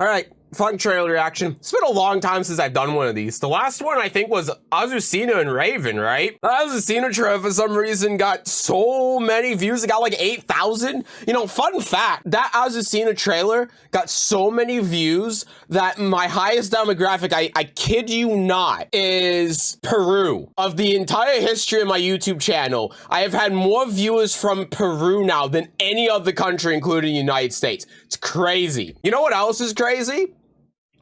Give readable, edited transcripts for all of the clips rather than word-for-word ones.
All right, fun trailer reaction. It's been a long time since I've done one of these. The last one I think was Azucena and Raven, right? The Azucena trailer for some reason got so many views. It got like 8,000. You know, fun fact, that Azucena trailer got so many views that my highest demographic, I kid you not, is Peru. Of the entire history of my YouTube channel, I have had more viewers from Peru now than any other country, including the United States. It's crazy. You know what else is crazy?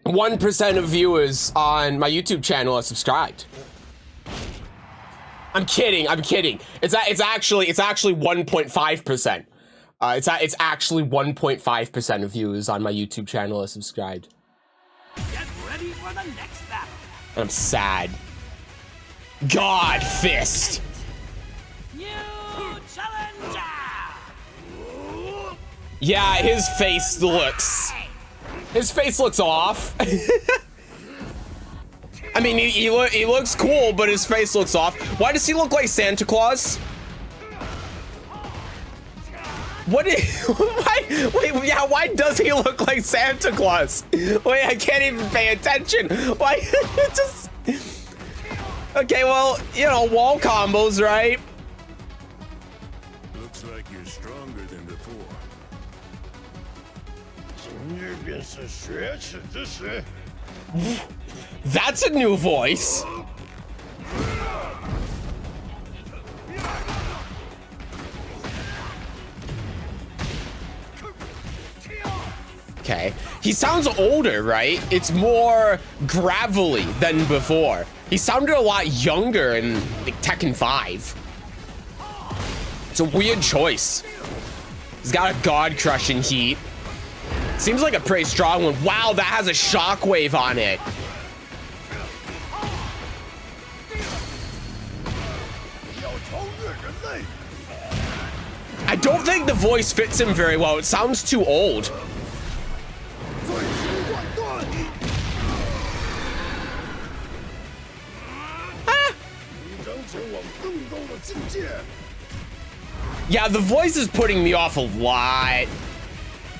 1% of viewers on my YouTube channel are subscribed. I'm kidding. It's actually 1.5%. It's actually 1.5% of viewers on my YouTube channel are subscribed. Get ready for the next battle. And I'm sad. God fist. New challenger. Yeah, his face looks off. I mean, he looks cool, but his face looks off. Why does he look like Santa Claus? Why does he look like Santa Claus? Wait, I can't even pay attention. Why? Just... Okay, well, you know, wall combos, right? Looks like you're stronger than before. That's a new voice. Okay, he sounds older, right? It's more gravelly than before. He sounded a lot younger in like Tekken 5. It's a weird choice. He's got a god-crushing heat. Seems like a pretty strong one. Wow, that has a shockwave on it. I don't think the voice fits him very well. It sounds too old. Yeah, the voice is putting me off a lot.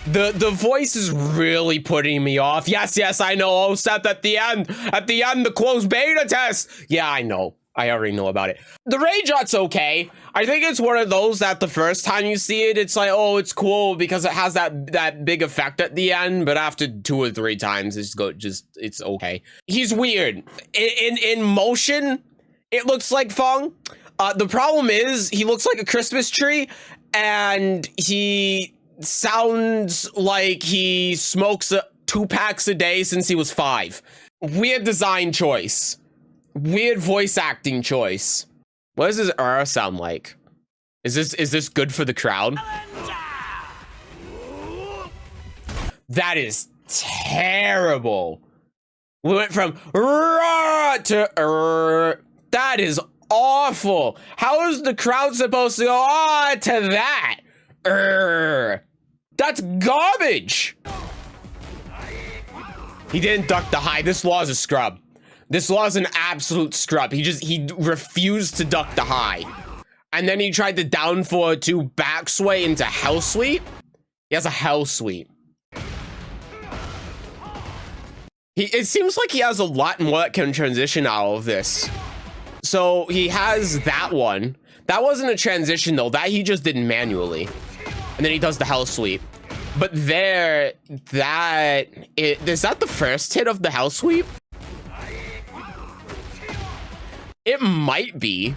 The voice is really putting me off. Yes, I know. Oh, Seth, at the end, the closed beta test. Yeah, I know. I already know about it. The rage shot's okay. I think it's one of those that the first time you see it, it's like, oh, it's cool because it has that big effect at the end. But after 2 or 3 times, it's okay. He's weird. In motion, it looks like Feng. The problem is he looks like a Christmas tree, and he sounds like he smokes 2 packs a day since he was 5. Weird design choice. Weird voice acting choice. What does his aura sound like? Is this good for the crowd? That is terrible. We went from rah to that is awful. How is the crowd supposed to go to that? That's garbage. He didn't duck the high. This law is a scrub. This law is an absolute scrub. He refused to duck the high. And then he tried to down forward to back sway into hellsweep. He has a hellsweep. It seems like he has a lot more that can transition out of this. So he has that one. That wasn't a transition though. That he just did manually. And then he does the hellsweep. But there, is that the first hit of the hellsweep? It might be.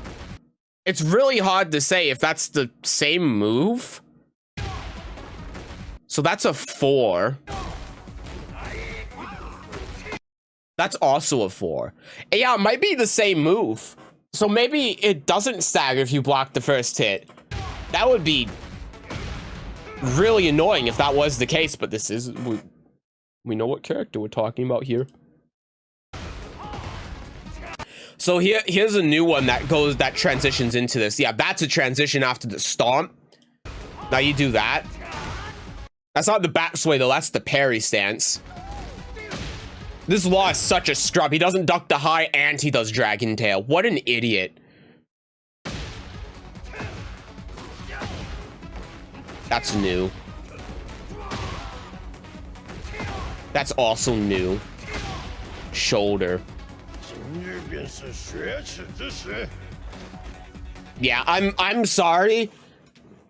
It's really hard to say if that's the same move. So that's a 4. That's also a 4. Yeah, it might be the same move. So maybe it doesn't stagger if you block the first hit. That would be really annoying if that was the case, but this is... We know what character we're talking about here. So here's a new one that transitions into this. Yeah, that's a transition after the stomp. Now you do that. That's not the back sway though, that's the parry stance. This law is such a scrub. He doesn't duck the high and he does dragon tail. What an idiot. That's new. That's also new. Shoulder. Yeah, I'm sorry.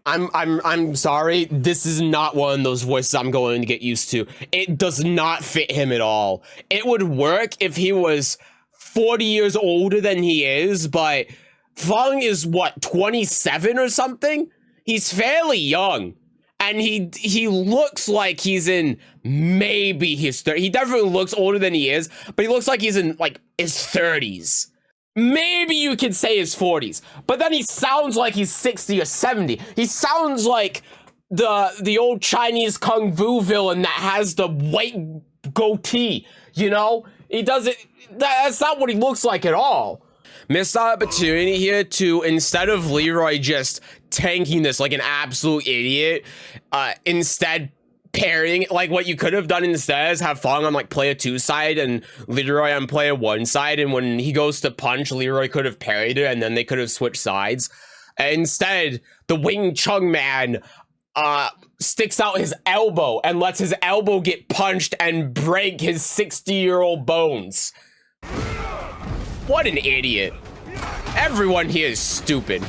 I'm sorry. This is not one of those voices I'm going to get used to. It does not fit him at all. It would work if he was 40 years older than he is, but Feng is what, 27 or something? He's fairly young. And he looks like he's in maybe his 30s. He definitely looks older than he is, but he looks like he's in like his 30s. Maybe you could say his 40s, but then he sounds like he's 60 or 70. He sounds like the old Chinese kung fu villain that has the white goatee, you know? He doesn't, that's not what he looks like at all. Missed opportunity here to, instead of Leroy just tanking this like an absolute idiot, instead parrying, like what you could have done instead is have Feng on like player 2 side and Leroy on player 1 side, and when he goes to punch, Leroy could have parried it and then they could have switched sides. Instead, the Wing Chun man sticks out his elbow and lets his elbow get punched and break his 60-year-old bones. What an idiot. Everyone here is stupid.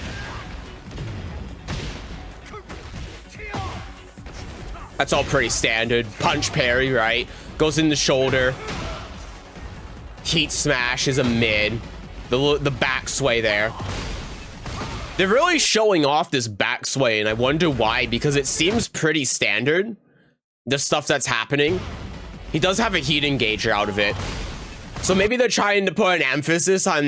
That's all pretty standard. Punch parry, right? Goes in the shoulder. Heat smash is a mid. The back sway there. They're really showing off this back sway, and I wonder why, because it seems pretty standard, the stuff that's happening. He does have a heat engager out of it. So maybe they're trying to put an emphasis on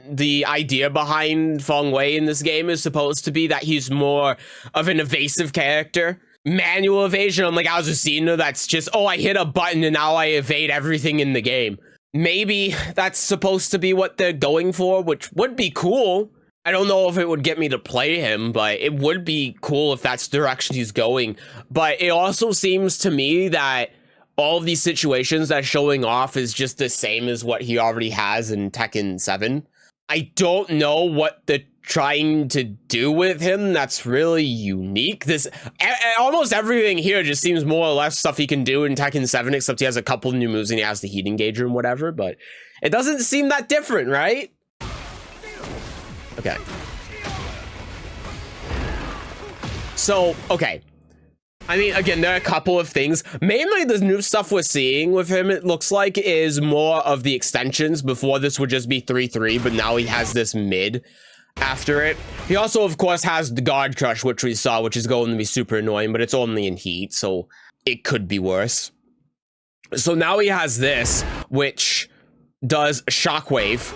the idea behind Feng Wei in this game is supposed to be that he's more of an evasive character. Manual evasion, unlike Azusina, that's just, oh, I hit a button and now I evade everything in the game. Maybe that's supposed to be what they're going for, which would be cool. I don't know if it would get me to play him, but it would be cool if that's the direction he's going. But it also seems to me that all of these situations that showing off is just the same as what he already has in Tekken 7. I don't know what they're trying to do with him that's really unique. Almost everything here just seems more or less stuff he can do in Tekken 7, except he has a couple new moves and he has the heat engager and whatever, but it doesn't seem that different, right? Okay. So, okay. I mean, again, there are a couple of things. Mainly the new stuff we're seeing with him, it looks like, is more of the extensions. Before, this would just be 3-3, but now he has this mid after it. He also, of course, has the guard crush, which we saw, which is going to be super annoying, but it's only in heat, so it could be worse. So now he has this, which does shockwave.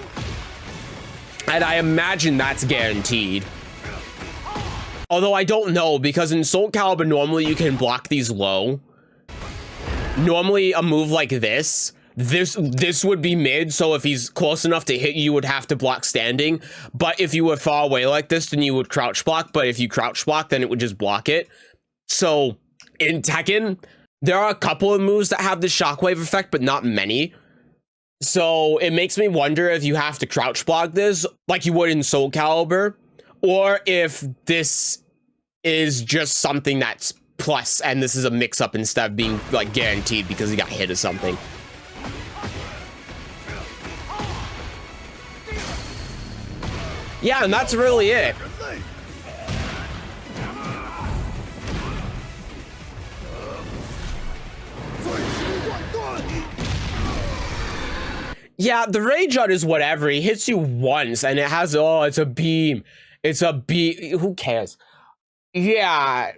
And I imagine that's guaranteed. Although I don't know, because in Soul Calibur, normally you can block these low. Normally, a move like this would be mid, so if he's close enough to hit you, you would have to block standing. But if you were far away like this, then you would crouch block. But if you crouch block, then it would just block it. So, in Tekken, there are a couple of moves that have the shockwave effect, but not many. So, it makes me wonder if you have to crouch block this, like you would in Soul Calibur, or if this is just something that's plus and this is a mix-up instead of being like guaranteed because he got hit or something. Yeah, and that's really it. Yeah, the rage art is whatever. He hits you once and it has, oh, it's a beam. It's a beam. Who cares? Yeah.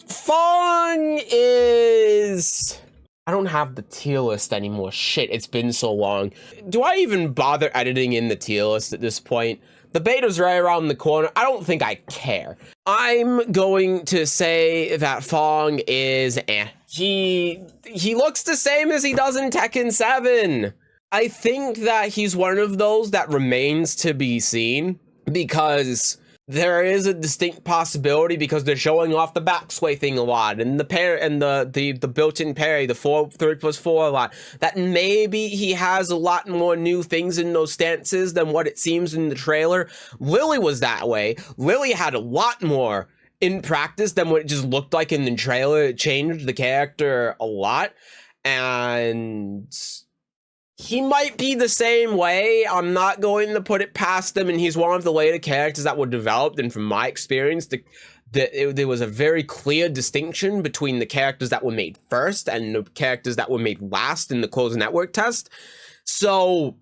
Feng is... I don't have the tier list anymore. Shit, it's been so long. Do I even bother editing in the tier list at this point? The beta's right around the corner. I don't think I care. I'm going to say that Feng is eh. He looks the same as he does in Tekken 7. I think that he's one of those that remains to be seen because there is a distinct possibility because they're showing off the back sway thing a lot and the pair and the built-in parry, the 3+4 a lot, that maybe he has a lot more new things in those stances than what it seems in the trailer. Lily was that way. Lily had a lot more in practice than what it just looked like in the trailer. It changed the character a lot. and he might be the same way. I'm not going to put it past him, and he's one of the later characters that were developed, and from my experience, there was a very clear distinction between the characters that were made first and the characters that were made last in the closed network test. So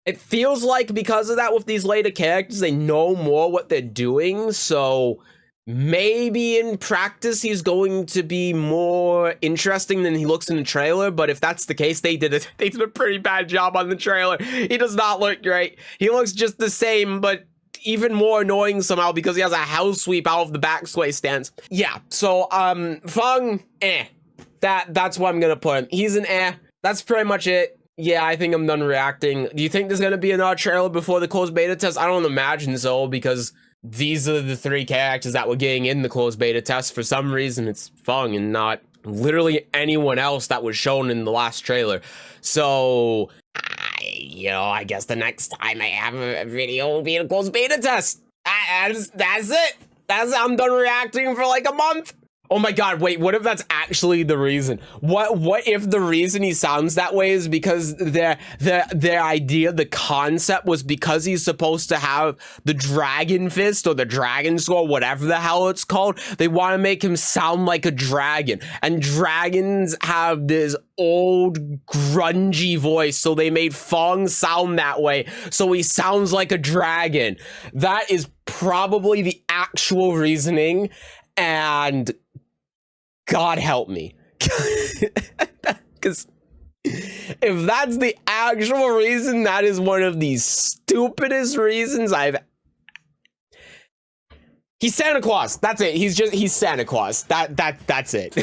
it feels like because of that, with these later characters, they know more what they're doing. So maybe in practice, he's going to be more interesting than he looks in the trailer. But if that's the case, they did a pretty bad job on the trailer. He does not look great. He looks just the same, but even more annoying somehow because he has a hellsweep out of the backsway stance. Yeah, so Feng, that's what I'm gonna put him. He's an That's pretty much it. Yeah, I think I'm done reacting. Do you think there's gonna be another trailer before the closed beta test? I don't imagine so, because these are the 3 characters that were getting in the closed beta test. For some reason, it's Feng and not literally anyone else that was shown in the last trailer. So, I guess the next time I have a video will be a closed beta test. That's it. I'm done reacting for like a month. Oh my god, wait, what if that's actually the reason? What if the reason he sounds that way is because their idea, the concept was because he's supposed to have the dragon fist or the dragon sword, whatever the hell it's called. They want to make him sound like a dragon. And dragons have this old grungy voice, so they made Feng sound that way, so he sounds like a dragon. That is probably the actual reasoning, and God help me. Because if that's the actual reason, that is one of the stupidest reasons He's Santa Claus. That's it. He's Santa Claus. That's it.